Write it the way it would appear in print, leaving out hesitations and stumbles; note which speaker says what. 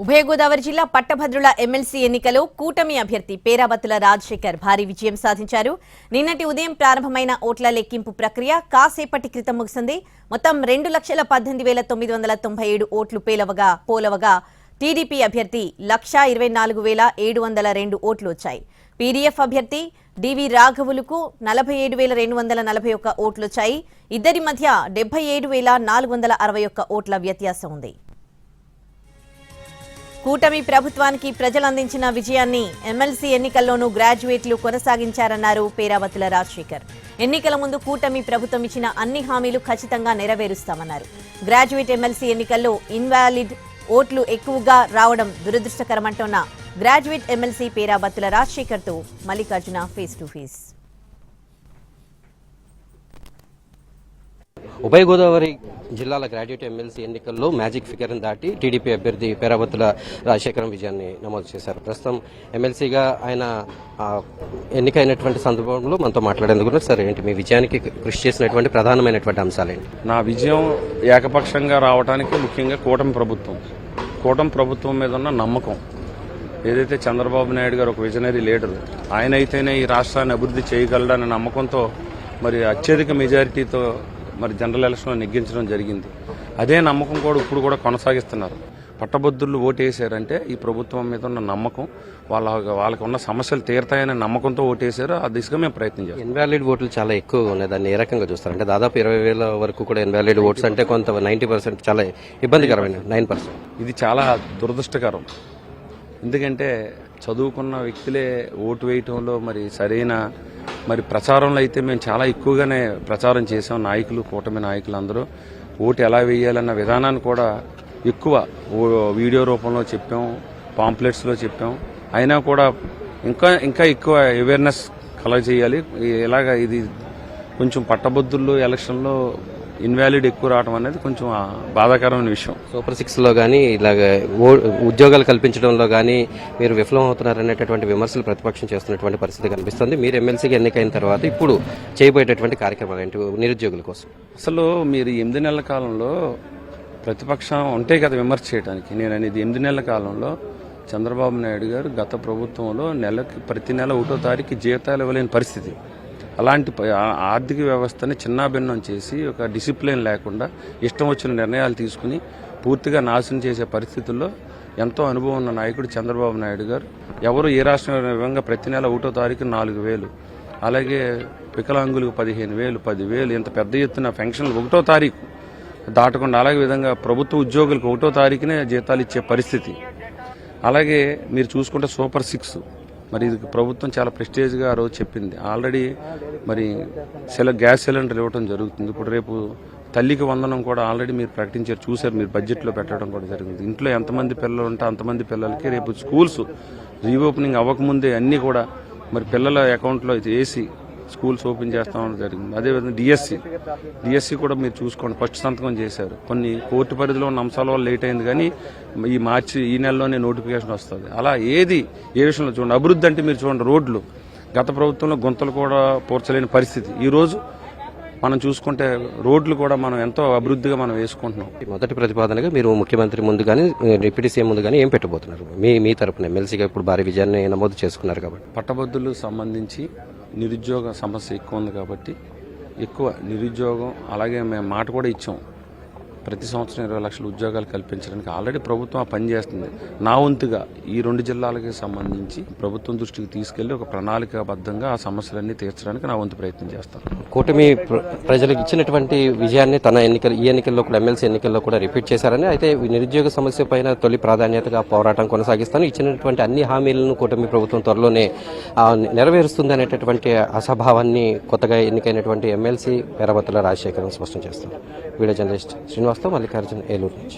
Speaker 1: ఉభయ గోదావరి జిల్లా పట్టభద్రుల ఎమ్మెల్సీ ఎన్నికలో కూటమి అభ్యర్థి పేరాబత్తుల రాజశేఖర్ భారీ విజయం సాధించారు. నిన్నటి ఉదయం ప్రారంభమైన ఓట్ల లెక్కింపు ప్రక్రియ కాసేపటి క్రితం ముగిసింది. మొత్తం 2,18,997 ఓట్లు పోలవగా టీడీపీ అభ్యర్థి 1,24,702 ఓట్లు వచ్చాయి. పీడీఎఫ్ అభ్యర్థి డివి రాఘవులకు 47,241 ఓట్లు వచ్చాయి. ఇద్దరి మధ్య 77,461 ఓట్ల వ్యత్యాసం ఉంది. కూటమి ప్రభుత్వానికి ప్రజలు అందించిన విజయాన్ని ఎమ్మెల్సీ ఎన్నికల్లోనూ గ్రాడ్యుయేట్లు కొనసాగించారన్నారు పేరాబత్తుల రాజశేఖర్. ఎన్నికల ముందు కూటమి ప్రభుత్వం ఇచ్చిన అన్ని హామీలు ఖచ్చితంగా నెరవేరుస్తామన్నారు. గ్రాడ్యుయేట్ ఎమ్మెల్సీ ఎన్నికల్లో ఇన్వాలిడ్ ఓట్లు ఎక్కువగా రావడం దురదృష్టకరమంటున్న గ్రాడ్యుయేట్ ఎమ్మెల్సీ పేరాబత్తుల రాజశేఖర్తో మల్లికార్జున ఫేస్ టు ఫేస్.
Speaker 2: ఉభయ గోదావరి జిల్లాల గ్రాడ్యుయేట్ ఎమ్మెల్సీ ఎన్నికల్లో మ్యాజిక్ ఫిగర్ని దాటి టీడీపీ అభ్యర్థి పేరాబత్తుల రాజశేఖరం విజయాన్ని నమోదు చేశారు. ప్రస్తుతం ఎమ్మెల్సీగా ఆయన ఎన్నికైనటువంటి సందర్భంలో మనతో మాట్లాడేందుకు సార్, ఏంటి మీ విజయానికి కృషి చేసినటువంటి ప్రధానమైనటువంటి అంశాలేంటి?
Speaker 3: నా విజయం ఏకపక్షంగా రావడానికి ముఖ్యంగా కూటమి ప్రభుత్వం మీద ఉన్న నమ్మకం. ఏదైతే చంద్రబాబు నాయుడు గారు ఒక విజనరీ లీడర్, ఆయన అయితేనే ఈ రాష్ట్రాన్ని అభివృద్ధి చేయగలడనే నమ్మకంతో మరి అత్యధిక మెజారిటీతో మరి జనరల్ ఎలక్షన్లో నెగ్గించడం జరిగింది. అదే నమ్మకం కూడా ఇప్పుడు కూడా కొనసాగిస్తున్నారు. పట్టభద్రులు ఓటేశారంటే ఈ ప్రభుత్వం మీద ఉన్న నమ్మకం, వాళ్ళకి ఉన్న సమస్యలు తీరతాయనే నమ్మకంతో ఓటేశారు. ఆ దిశగా మేము ప్రయత్నం చేస్తాం.
Speaker 2: ఇన్వాలిడ్ ఓట్లు చాలా ఎక్కువగా ఉన్నాయి, దాన్ని ఏ రకంగా చూస్తారు? అంటే దాదాపు 20,000 వరకు కూడా ఇన్వాలిడ్ ఓట్స్ అంటే కొంత 90% చాలా ఇబ్బందికరమైన 9%.
Speaker 3: ఇది చాలా దురదృష్టకరం. ఎందుకంటే చదువుకున్న వ్యక్తులే ఓటు వేయటంలో మరి సరైన ప్రచారంలో అయితే మేము చాలా ఎక్కువగానే ప్రచారం చేసాం. కూటమి నాయకులు అందరూ ఓటు ఎలా వేయాలన్న విధానాన్ని కూడా ఎక్కువ వీడియో రూపంలో చెప్పాం, పాంప్లెట్స్లో చెప్పాం. అయినా కూడా ఇంకా ఎక్కువ అవేర్నెస్ కలగజేయాలి. ఇలాగా ఇది కొంచెం పట్టభద్రులు ఎలక్షన్లో ఇన్వాలిడ్ ఎక్కువ రావడం అనేది కొంచెం బాధాకరమైన విషయం.
Speaker 2: సూపర్ 6లో కానీ ఇలాగ ఉద్యోగాలు కల్పించడంలో కానీ మీరు విఫలం అవుతున్నారనేటటువంటి విమర్శలు ప్రతిపక్షం చేస్తున్నటువంటి పరిస్థితి కనిపిస్తుంది. మీరు ఎమ్మెల్సీగా ఎన్నికైన తర్వాత ఇప్పుడు చేయబోయేటటువంటి కార్యక్రమాలు ఏంటి నిరుద్యోగుల కోసం?
Speaker 3: అసలు మీరు 8 నెలల కాలంలో ప్రతిపక్షం ఉంటే కదా విమర్శ చేయడానికి. నేను అనేది 8 నెలల కాలంలో చంద్రబాబు నాయుడు గారు గత ప్రభుత్వంలో ప్రతి నెల 1వ తారీఖు జీతాలు ఇవ్వలేని పరిస్థితి. అలాంటి ఆర్థిక వ్యవస్థని చిన్నాభిన్నం చేసి ఒక డిసిప్లిన్ లేకుండా ఇష్టం వచ్చిన నిర్ణయాలు తీసుకుని పూర్తిగా నాశనం చేసే పరిస్థితుల్లో ఎంతో అనుభవం ఉన్న నాయకుడు చంద్రబాబు నాయుడు గారు. ఎవరు ఏ రాష్ట్రం విధంగా ప్రతి నెల 1వ తారీఖు 4,000, అలాగే వికలాంగులకు 15,000, 10,000 ఇంత పెద్ద ఎత్తున పెన్షన్లు 1వ తారీఖు దాటకుండా, అలాగే విధంగా ప్రభుత్వ ఉద్యోగులకు 1వ తారీఖునే జీతాలు ఇచ్చే పరిస్థితి. అలాగే మీరు చూసుకుంటే సూపర్ 6 మరి ఇది ప్రభుత్వం చాలా ప్రెస్టేజ్గా ఆ రోజు చెప్పింది. ఆల్రెడీ మరి గ్యాస్ సిలిండర్ ఇవ్వడం జరుగుతుంది. ఇప్పుడు రేపు తల్లికి వందనం కూడా ఆల్రెడీ మీరు ప్రకటించారు, చూశారు, మీరు బడ్జెట్లో పెట్టడం కూడా జరిగింది. ఇంట్లో ఎంతమంది పిల్లలు ఉంటే అంతమంది పిల్లలకి రేపు స్కూల్స్ రీఓపెనింగ్ అవ్వకముందే అన్నీ కూడా మరి పిల్లల అకౌంట్లో వేసి స్కూల్స్ ఓపెన్ చేస్తామని జరిగింది. అదేవిధంగా డిఎస్సి కూడా మీరు చూసుకోండి, ఫస్ట్ సంతకం చేశారు. కొన్ని కోర్టు పరిధిలో ఉన్న అంశాల వల్ల లేట్ అయింది, కానీ ఈ నెలలోనే నోటిఫికేషన్ వస్తుంది. అలా ఏ విషయంలో చూడండి, అభివృద్ధి అంటే మీరు చూడండి, రోడ్లు గత ప్రభుత్వంలో గుంతలు కూడా పూడ్చలేని పరిస్థితి. ఈరోజు మనం చూసుకుంటే రోడ్లు కూడా మనం ఎంతో అభివృద్ధిగా మనం వేసుకుంటున్నాం.
Speaker 2: మొదటి ప్రతిపాదనగా మీరు ముఖ్యమంత్రి ముందు కానీ డిప్యూటీ సీఎం ముందు కానీ ఏం పెట్టబోతున్నారు? మీ తరపున ఎమ్మెల్సీగా ఇప్పుడు భారీ విజయాన్ని నమోదు చేసుకున్నారు కాబట్టి
Speaker 3: పట్టభద్రులకు సంబంధించి నిరుద్యోగ సమస్య ఎక్కువ ఉంది కాబట్టి ఎక్కువ నిరుద్యోగం, అలాగే మేము మాట కూడా ఇచ్చాం, ప్రతి సంవత్సరం 20 లక్షల ఉద్యోగాలు కల్పించడానికి ఆల్రెడీ ప్రభుత్వం ఆ పని చేస్తుంది. నా వంతుగా ఈ 2 జిల్లాలకి సంబంధించి ప్రభుత్వం దృష్టికి తీసుకెళ్లి ఒక ప్రణాళికాబద్ధంగా ఆ సమస్యలన్నీ తీర్చడానికి నా వంతు ప్రయత్నం చేస్తాను.
Speaker 2: కూటమి ప్రజలకు ఇచ్చినటువంటి విజయాన్ని ఈ ఎన్నికల్లో కూడా ఎమ్మెల్సీ ఎన్నికల్లో కూడా రిపీట్ చేశారని, అయితే నిరుద్యోగ సమస్య పైన తొలి ప్రాధాన్యతగా పోరాటం కొనసాగిస్తాను, ఇచ్చినటువంటి అన్ని హామీలను కూటమి ప్రభుత్వం త్వరలోనే నెరవేరుస్తుంది అనేటటువంటి అసభావాన్ని కొత్తగా ఎన్నికైనటువంటి ఎమ్మెల్సీ పేరాబత్తుల రాజశేఖరం స్పష్టం చేస్తారు. వీడియో జర్నలిస్ట్ శ్రీనివాస్తో మల్లికార్జున, ఏలూరు నుంచి.